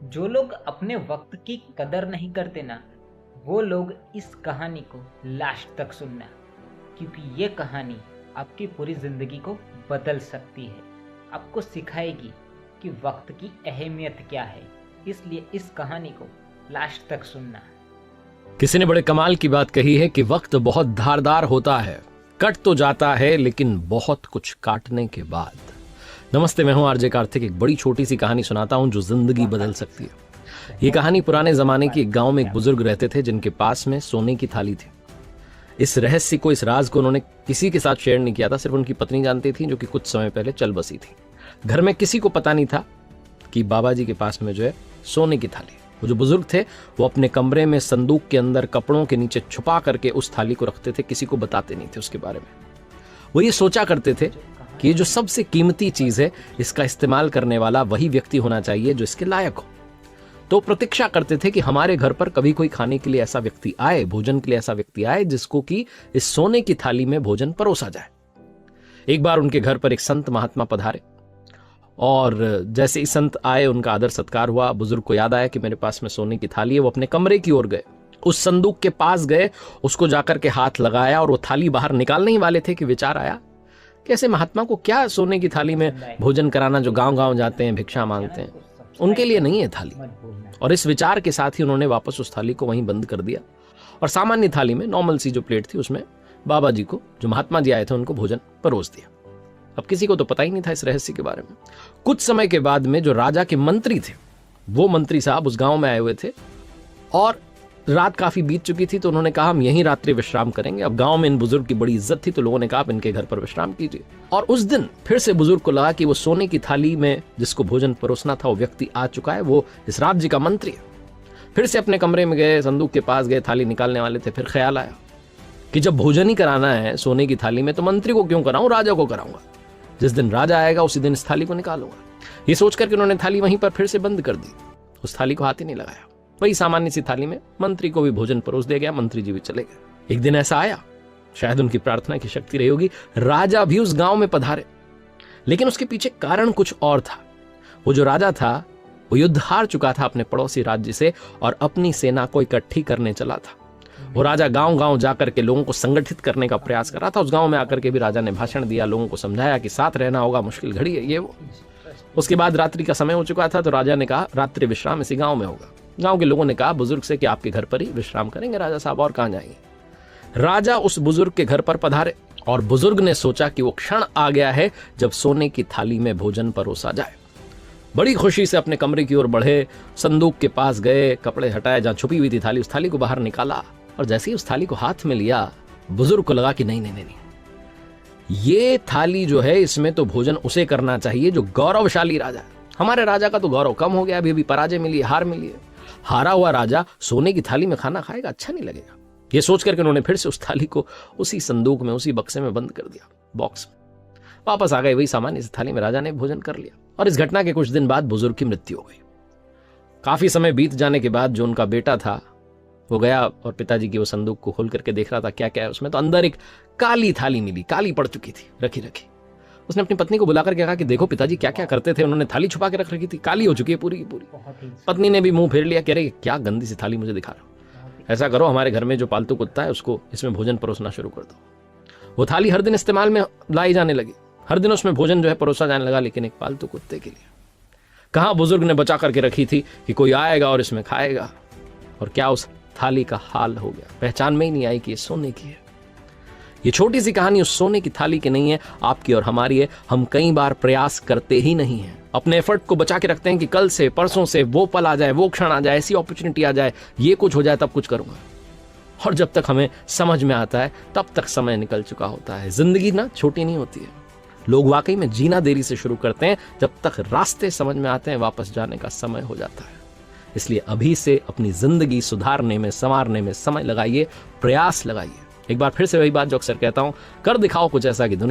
जो लोग अपने वक्त की कदर नहीं करते ना, वो लोग इस कहानी को लास्ट तक सुनना, क्योंकि ये कहानी आपकी पूरी ज़िंदगी को बदल सकती है। आपको सिखाएगी कि वक्त की अहमियत क्या है, इसलिए इस कहानी को लास्ट तक सुनना। किसी ने बड़े कमाल की बात कही है कि वक्त बहुत धारदार होता है, कट तो जाता है लेकिन बहुत कुछ काटने के बाद। नमस्ते, मैं हूं आरजे कार्तिक। एक बड़ी छोटी सी कहानी सुनाता हूं जो जिंदगी बदल सकती है। ये कहानी पुराने जमाने के एक गांव में एक बुजुर्ग रहते थे जिनके पास में सोने की थाली थी। इस रहस्य को, इस राज को उन्होंने किसी के साथ शेयर नहीं किया था, सिर्फ उनकी पत्नी जानती थी, जो कि कुछ समय पहले चल बसी थी। घर में किसी को पता नहीं था कि बाबा जी के पास में जो है सोने की थाली। वो जो बुजुर्ग थे वो अपने कमरे में संदूक के अंदर कपड़ों के नीचे छुपा करके उस थाली को रखते थे, किसी को बताते नहीं थे उसके बारे में। वो ये सोचा करते थे कि ये जो सबसे कीमती चीज है, इसका इस्तेमाल करने वाला वही व्यक्ति होना चाहिए जो इसके लायक हो। तो प्रतीक्षा करते थे कि हमारे घर पर कभी कोई खाने के लिए ऐसा व्यक्ति आए, भोजन के लिए ऐसा व्यक्ति आए जिसको कि इस सोने की थाली में भोजन परोसा जाए। एक बार उनके घर पर एक संत महात्मा पधारे और जैसे ही संत आए उनका आदर सत्कार हुआ। बुजुर्ग को याद आया कि मेरे पास में सोने की थाली है। वो अपने कमरे की ओर गए, उस संदूक के पास गए, उसको जाकर के हाथ लगाया और वो थाली बाहर निकालने ही वाले थे कि विचार आया कि ऐसे महात्मा को क्या सोने की थाली में भोजन कराना, जो गांव गांव जाते हैं भिक्षा मांगते हैं, उनके लिए नहीं है थाली। और इस विचार के साथ ही उन्होंने वापस उस थाली को वहीं बंद कर दिया और सामान्य थाली में, नॉर्मल सी जो प्लेट थी, उसमें बाबा जी को, जो महात्मा जी आए थे, उनको भोजन परोस दिया। अब किसी को तो पता ही नहीं था इस रहस्य के बारे में। कुछ समय के बाद में जो राजा के मंत्री थे, वो मंत्री साहब उस गांव में आए हुए थे और रात काफी बीत चुकी थी, तो उन्होंने कहा हम यहीं रात्रि विश्राम करेंगे। अब गांव में इन बुजुर्ग की बड़ी इज्जत थी, तो लोगों ने कहा आप इनके घर पर विश्राम कीजिए। और उस दिन फिर से बुजुर्ग को लगा कि वो सोने की थाली में जिसको भोजन परोसना था वो व्यक्ति आ चुका है, वो इस राज्य का मंत्री है। फिर से अपने कमरे में गए, संदूक के पास गए, थाली निकालने वाले थे। फिर ख्याल आया कि जब भोजन ही कराना है सोने की थाली में, तो मंत्री को क्यों कराऊं, राजा को कराऊंगा। जिस दिन राजा आएगा उसी दिन इस थाली को निकालूंगा। ये सोच करके उन्होंने थाली वहीं पर फिर से बंद कर दी। उस थाली को हाथ ही नहीं लगाया। वही सामान्य सी थाली में मंत्री को भी भोजन परोस दिया गया। मंत्री जी भी चले गए। एक दिन ऐसा आया, शायद उनकी प्रार्थना की शक्ति रही होगी, राजा भी उस गांव में पधारे। लेकिन उसके पीछे कारण कुछ और था। वो जो राजा था वो युद्ध हार चुका था अपने पड़ोसी राज्य से और अपनी सेना को इकट्ठी करने चला था। वो राजा गांव गांव जाकर के लोगों को संगठित करने का प्रयास कर रहा था। उस गांव में आकर के भी राजा ने भाषण दिया, लोगों को समझाया कि साथ रहना होगा, मुश्किल घड़ी है ये वो। उसके बाद रात्रि का समय हो चुका था, तो राजा ने कहा रात्रि विश्राम इसी गांव में होगा। गांव के लोगों ने कहा बुजुर्ग से कि आपके घर पर ही विश्राम करेंगे राजा साहब, और कहां जाएंगे। राजा उस बुजुर्ग के घर पर पधारे और बुजुर्ग ने सोचा कि वो क्षण आ गया है जब सोने की थाली में भोजन परोसा जाए। बड़ी खुशी से अपने कमरे की ओर बढ़े, संदूक के पास गए, कपड़े हटाए, जहां छुपी हुई थी थाली, उस थाली को बाहर निकाला और जैसे ही उस थाली को हाथ में लिया, बुजुर्ग को लगा कि नहीं नहीं नहीं नहीं, ये थाली जो है इसमें तो भोजन उसे करना चाहिए जो गौरवशाली राजा है। हमारे राजा का तो गौरव कम हो गया, अभी पराजय मिली, हार मिली है। हारा हुआ राजा सोने की थाली में खाना खाएगा, अच्छा नहीं लगेगा। ये सोच करके उन्होंने फिर से उस थाली को उसी संदूक में, उसी बक्से में बंद कर दिया, बॉक्स में। वापस आ गए, वही सामान्य सी थाली में राजा ने भोजन कर लिया। और इस घटना के कुछ दिन बाद बुजुर्ग की मृत्यु हो गई। काफी समय बीत जाने के बाद जो उनका बेटा था वो गया और पिताजी की वो संदूक को खोल करके देख रहा था क्या क्या है उसमें। तो अंदर एक काली थाली मिली, काली पड़ चुकी थी, रखी रखी। उसने अपनी पत्नी को बुलाकर के कहा कि देखो पिताजी क्या क्या करते थे, उन्होंने थाली छुपा के रख रखी थी, काली हो चुकी है पूरी की पूरी। पत्नी ने भी मुंह फेर लिया, कह रही क्या गंदी सी थाली मुझे दिखा रहा हो, ऐसा करो हमारे घर में जो पालतू कुत्ता है उसको इसमें भोजन परोसना शुरू कर दो। वो थाली हर दिन इस्तेमाल में लाई जाने लगी, हर दिन उसमें भोजन जो है परोसा जाने लगा, लेकिन एक पालतू कुत्ते के लिए कहाँ बुजुर्ग ने बचा करके रखी थी कि कोई आएगा और इसमें खाएगा। और क्या उस थाली का हाल हो गया, पहचान में ही नहीं आई कि ये सोने की है। ये छोटी सी कहानी उस सोने की थाली की नहीं है, आपकी और हमारी है। हम कई बार प्रयास करते ही नहीं हैं, अपने एफर्ट को बचा के रखते हैं कि कल से, परसों से वो पल आ जाए, वो क्षण आ जाए, ऐसी अपॉर्चुनिटी आ जाए, ये कुछ हो जाए तब कुछ करूंगा। और जब तक हमें समझ में आता है तब तक समय निकल चुका होता है। जिंदगी ना छोटी नहीं होती है। लोग वाकई में जीना देरी से शुरू करते हैं, जब तक रास्ते समझ में आते हैं वापस जाने का समय हो जाता है। इसलिए अभी से अपनी जिंदगी सुधारने में, संवारने में समय लगाइए, प्रयास लगाइए। एक बार फिर से वही बात जो अक्सर कहता हूं, कर दिखाओ कुछ ऐसा कि दुनिया